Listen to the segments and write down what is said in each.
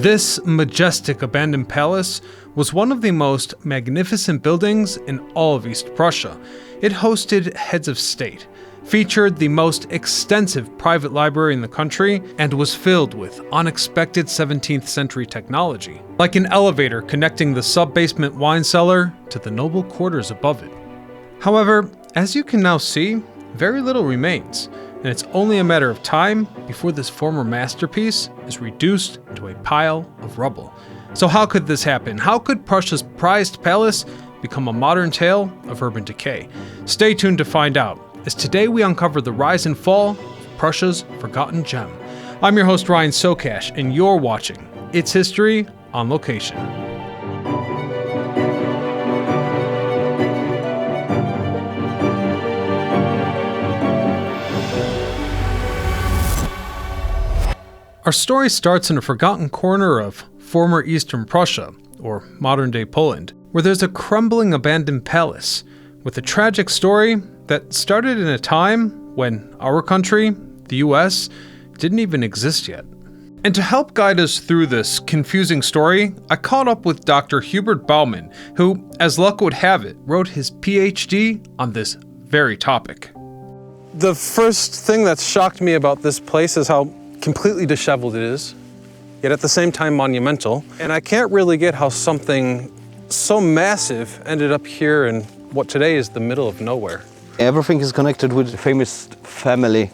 This majestic abandoned palace was one of the most magnificent buildings in all of East Prussia. It hosted heads of state, featured the most extensive private library in the country, and was filled with unexpected 17th century technology, like an elevator connecting the sub-basement wine cellar to the noble quarters above it. However, as you can now see, very little remains, and it's only a matter of time before this former masterpiece is reduced to a pile of rubble. So how could this happen? How could Prussia's prized palace become a modern tale of urban decay? Stay tuned to find out, as today we uncover the rise and fall of Prussia's forgotten gem. I'm your host Ryan Sokash, and you're watching It's History on Location. Our story starts in a forgotten corner of former Eastern Prussia, or modern-day Poland, where there's a crumbling abandoned palace, with a tragic story that started in a time when our country, the US, didn't even exist yet. And to help guide us through this confusing story, I caught up with Dr. Hubert Baumann, who, as luck would have it, wrote his PhD on this very topic. The first thing that shocked me about this place is how completely disheveled it is, yet at the same time monumental. And I can't really get how something so massive ended up here in what today is the middle of nowhere. Everything is connected with a famous family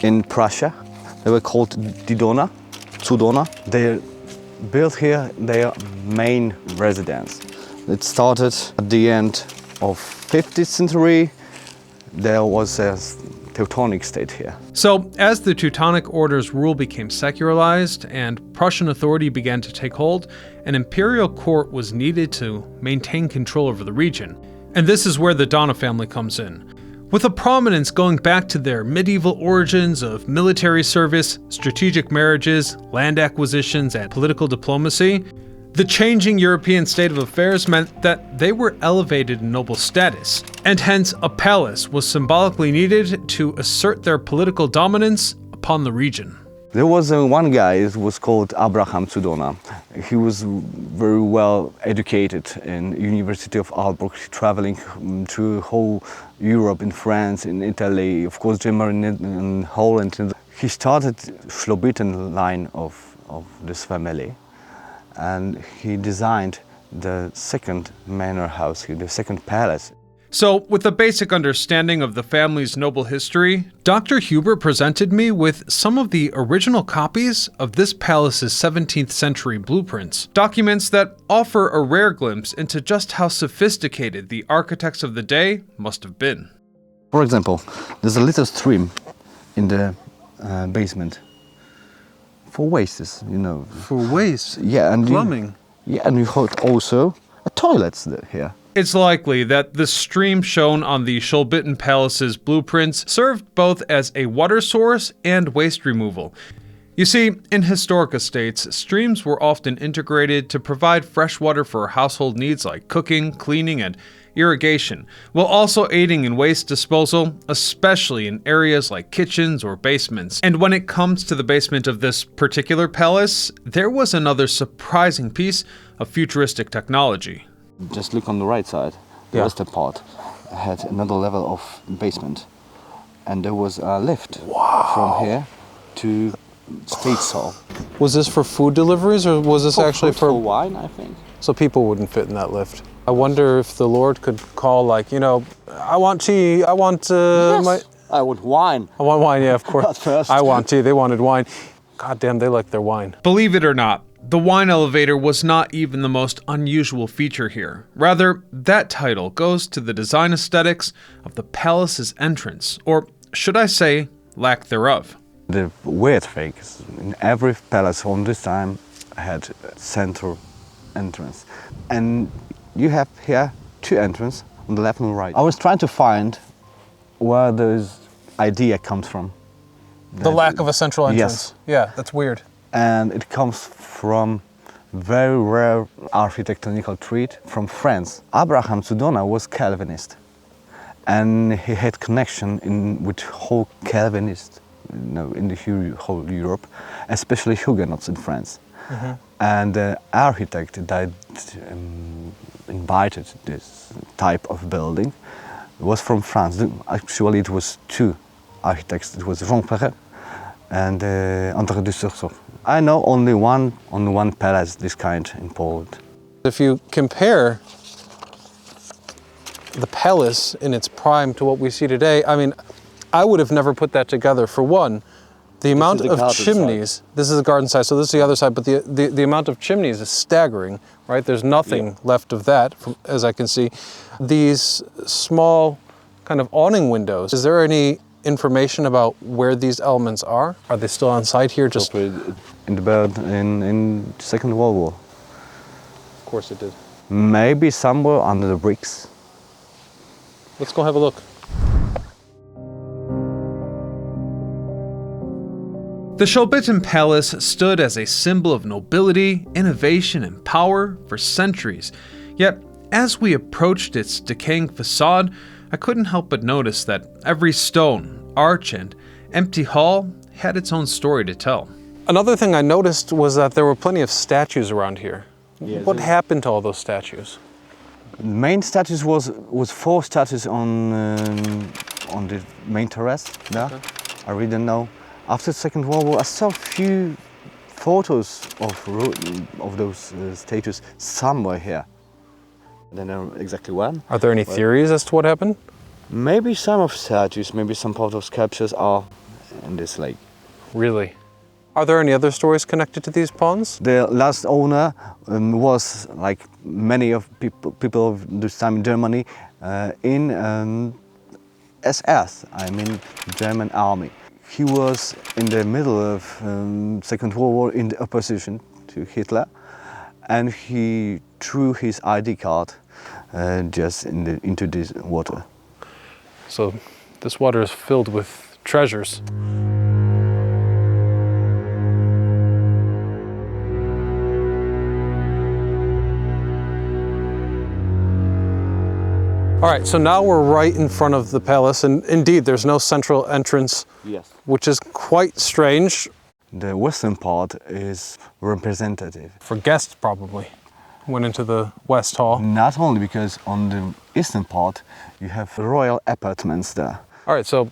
in Prussia. They were called the Dohna-Schlobitten. They built here their main residence. It started at the end of 15th century. There was a Teutonic state here. So, as the Teutonic Order's rule became secularized and Prussian authority began to take hold, an imperial court was needed to maintain control over the region. And this is where the Dohna family comes in. With a prominence going back to their medieval origins of military service, strategic marriages, land acquisitions, and political diplomacy, the changing European state of affairs meant that they were elevated in noble status, and hence a palace was symbolically needed to assert their political dominance upon the region. There was one guy who was called Abraham zu Dohna. He was very well educated in University of Aalborg, traveling through whole Europe, in France, in Italy, of course Germany, and Holland. He started Schlobitten line of this family. And he designed the second manor house here, the second palace. So, with a basic understanding of the family's noble history, Dr. Hubert presented me with some of the original copies of this palace's 17th century blueprints, documents that offer a rare glimpse into just how sophisticated the architects of the day must have been. For example, there's a little stream in the basement. For wastes, you know. For waste? Yeah, and plumbing? And you have also a toilet here. It's likely that the stream shown on the Schlobitten Palace's blueprints served both as a water source and waste removal. You see, in historic estates, streams were often integrated to provide fresh water for household needs like cooking, cleaning, and irrigation, while also aiding in waste disposal, especially in areas like kitchens or basements. And when it comes to the basement of this particular palace, there was another surprising piece of futuristic technology. Just look on the right side. The western part had another level of basement, and there was a lift from here to State Hall. Was this for food deliveries, or was this actually for wine, I think? So people wouldn't fit in that lift. I wonder if the Lord could call, like, I want tea, I want yes. I want wine. I want wine, yeah, of course. Not first. I want tea, they wanted wine. God damn, they like their wine. Believe it or not, the wine elevator was not even the most unusual feature here. Rather, that title goes to the design aesthetics of the palace's entrance, or should I say, lack thereof. The weird thing is, in every palace on this time had a central entrance. And you have here two entrances on the left and right. I was trying to find where this idea comes from. The lack of a central entrance. Yes. Yeah, that's weird. And it comes from very rare architectonical trait from France. Abraham zu Dohna was Calvinist, and he had connection with whole Calvinists in the whole Europe, especially Huguenots in France. Mm-hmm. And the architect that invited this type of building was from France. Actually, it was two architects. It was Jean Perret and André de Sursault. I know only one palace this kind in Poland. If you compare the palace in its prime to what we see today, I mean, I would have never put that together. For one, the amount of chimneys, this is the garden side, so this is the other side, but the amount of chimneys is staggering, right? There's nothing left of that, as I can see. These small kind of awning windows, is there any information about where these elements are? Are they still on site here? Just in the bird in Second World War. Of course it did. Maybe somewhere under the bricks. Let's go have a look. The Schlobitten Palace stood as a symbol of nobility, innovation, and power for centuries. Yet, as we approached its decaying facade, I couldn't help but notice that every stone, arch, and empty hall had its own story to tell. Another thing I noticed was that there were plenty of statues around here. Yes, what happened to all those statues? The main statues was 4 statues on the main terrace there. Okay. I really don't know. After the Second World War, I saw a few photos of those statues somewhere here. I don't know exactly when. Are there any theories as to what happened? Maybe some of statues, maybe some part of sculptures are in this lake. Really? Are there any other stories connected to these ponds? The last owner was, like many of people of this time in Germany, in SS, I mean German army. He was in the middle of Second World War in the opposition to Hitler, and he threw his ID card just into this water. So this water is filled with treasures. All right, so now we're right in front of the palace, and indeed there's no central entrance, yes, which is quite strange. The western part is representative. For guests, probably, went into the West Hall. Not only because on the eastern part you have royal apartments there. All right, so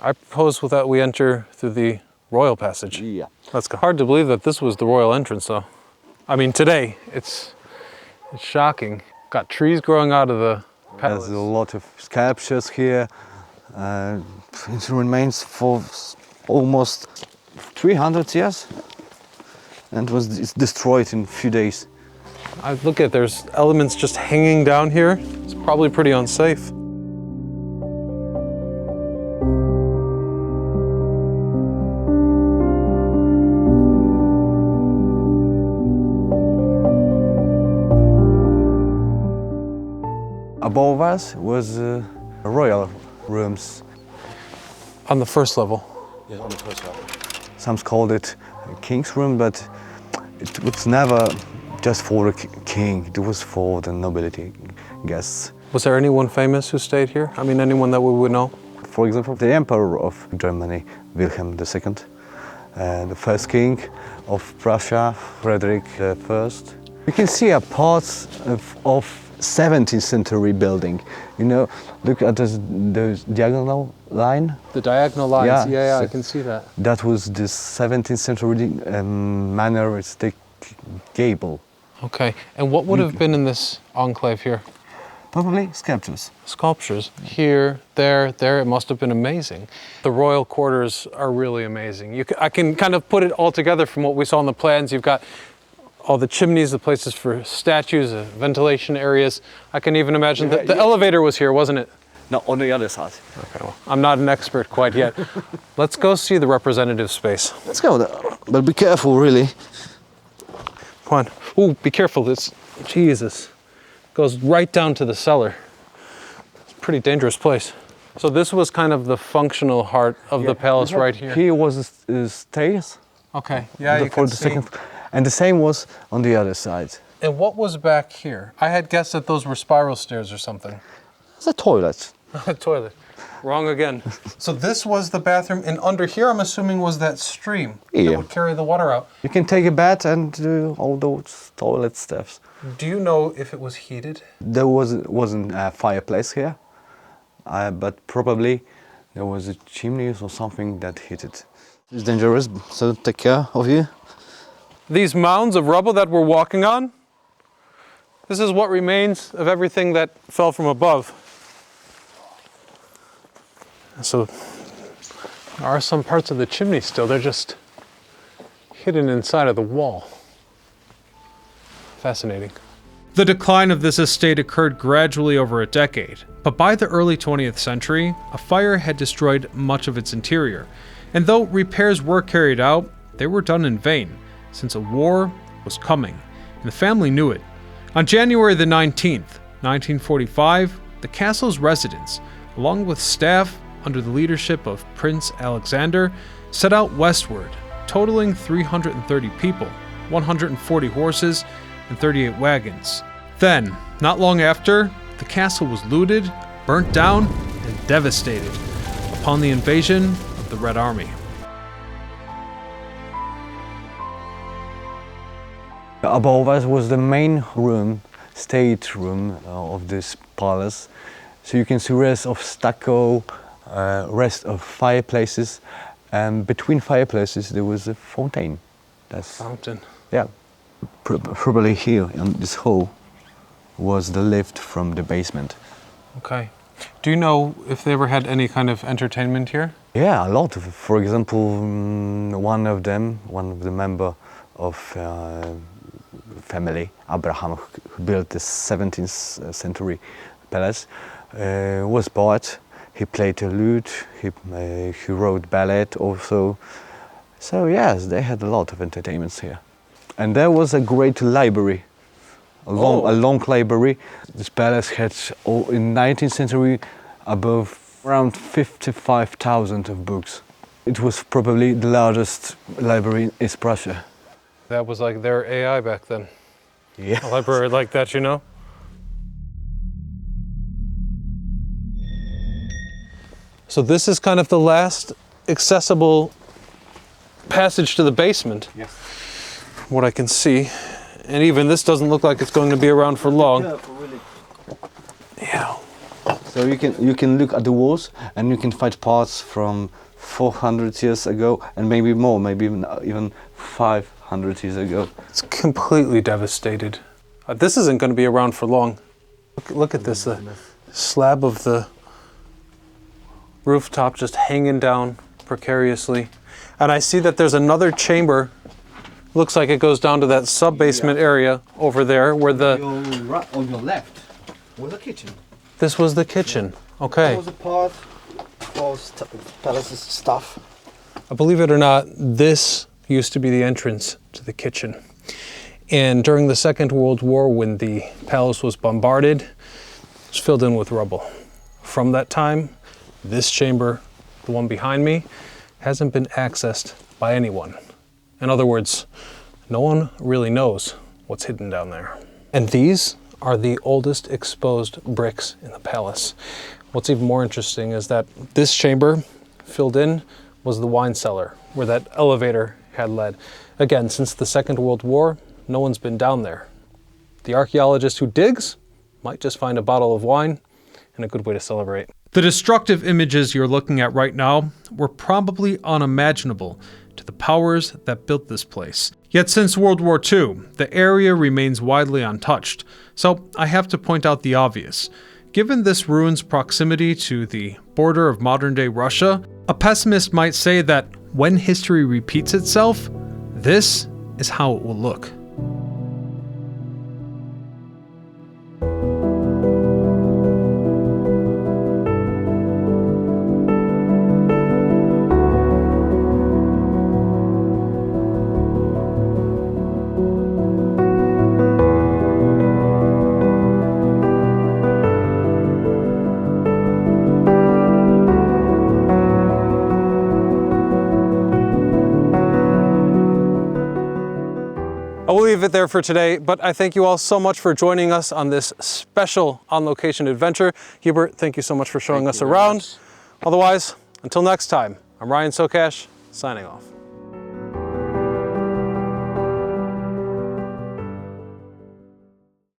I propose that we enter through the royal passage. Yeah. Let's go. Hard to believe that this was the royal entrance, though. I mean, today, it's shocking. Got trees growing out of the palace. There's a lot of sculptures here. It remains for almost 300 years and it's destroyed in a few days. I look at, there's elements just hanging down here. It's probably pretty unsafe. Above us was royal rooms. On the first level? Yeah, on the first level. Some called it king's room, but it was never just for the king. It was for the nobility guests. Was there anyone famous who stayed here? I mean, anyone that we would know? For example, the Emperor of Germany, Wilhelm II, the first king of Prussia, Frederick I. You can see a parts of 17th century building. You know, look at those diagonal line. The diagonal lines, yeah, so I can see that. That was the 17th century manneristic gable. Okay, and what would have been in this enclave here? Probably sculptures. Sculptures. Here, there, it must have been amazing. The royal quarters are really amazing. I can kind of put it all together from what we saw in the plans. You've got all the chimneys, the places for statues, ventilation areas. I can even imagine that the elevator was here, wasn't it? No, on the other side. Okay, well, I'm not an expert quite yet. Let's go see the representative space. Let's go, but be careful, really. Come on. Ooh, be careful. This, Jesus, goes right down to the cellar. It's a pretty dangerous place. So this was kind of the functional heart of the palace right here. Here was the stairs. Okay, yeah, you can see. And the same was on the other side. And what was back here? I had guessed that those were spiral stairs or something. It's a toilet. A toilet. wrong again. So this was the bathroom, and under here, I'm assuming, was that stream Yeah. that would carry the water out. You can take a bath and do all those toilet stuffs. Do you know if it was heated? There wasn't a fireplace here, but probably there was a chimney or something that hit it. It's dangerous, so take care of you. These mounds of rubble that we're walking on, this is what remains of everything that fell from above. So there are some parts of the chimney still, they're just hidden inside of the wall. Fascinating. The decline of this estate occurred gradually over a decade, but by the early 20th century, a fire had destroyed much of its interior. And though repairs were carried out, they were done in vain, since a war was coming, and the family knew it. On January the 19th, 1945, the castle's residents, along with staff under the leadership of Prince Alexander, set out westward, totaling 330 people, 140 horses, and 38 wagons. Then, not long after, the castle was looted, burnt down, and devastated upon the invasion of the Red Army. Above us was the main room, state room of this palace. So you can see rest of stucco, rest of fireplaces, and between fireplaces there was a fountain. That's Fountain. yeah. Probably here in this hall was the lift from the basement. Okay. Do you know if they ever had any kind of entertainment here? Yeah, a lot. For example, one of the member of family, Abraham, who built the 17th century palace, was poet. He played the lute. He wrote ballet also. So yes, they had a lot of entertainments here. And there was a great library, a long library. This palace had, in 19th century, around 55,000 of books. It was probably the largest library in East Prussia. That was like their AI back then. Yeah. A library like that, you know? So this is kind of the last accessible passage to the basement. Yes. What I can see. And even this doesn't look like it's going to be around for long. Yeah. So you can look at the walls and you can find parts from 400 years ago and maybe more, maybe even 500 years ago. It's completely devastated. This isn't going to be around for long. Look at this, the slab of the rooftop just hanging down precariously. And I see that there's another chamber. Looks like it goes down to that sub-basement area over there where the... On your left was a kitchen. This was the kitchen. Okay. That was a part of palace's stuff. Believe it or not, this used to be the entrance to the kitchen. And during the Second World War, when the palace was bombarded, it was filled in with rubble. From that time, this chamber, the one behind me, hasn't been accessed by anyone. In other words, no one really knows what's hidden down there. And these are the oldest exposed bricks in the palace. What's even more interesting is that this chamber, filled in, was the wine cellar, where that elevator had led. Again, since the Second World War, no one's been down there. The archaeologist who digs might just find a bottle of wine and a good way to celebrate. The destructive images you're looking at right now were probably unimaginable to the powers that built this place. Yet since World War II, the area remains widely untouched. So I have to point out the obvious. Given this ruin's proximity to the border of modern-day Russia, a pessimist might say that when history repeats itself, this is how it will look. I will leave it there for today, but I thank you all so much for joining us on this special on-location adventure. Hubert, thank you so much for showing us around. Otherwise, until next time, I'm Ryan Sokash, signing off.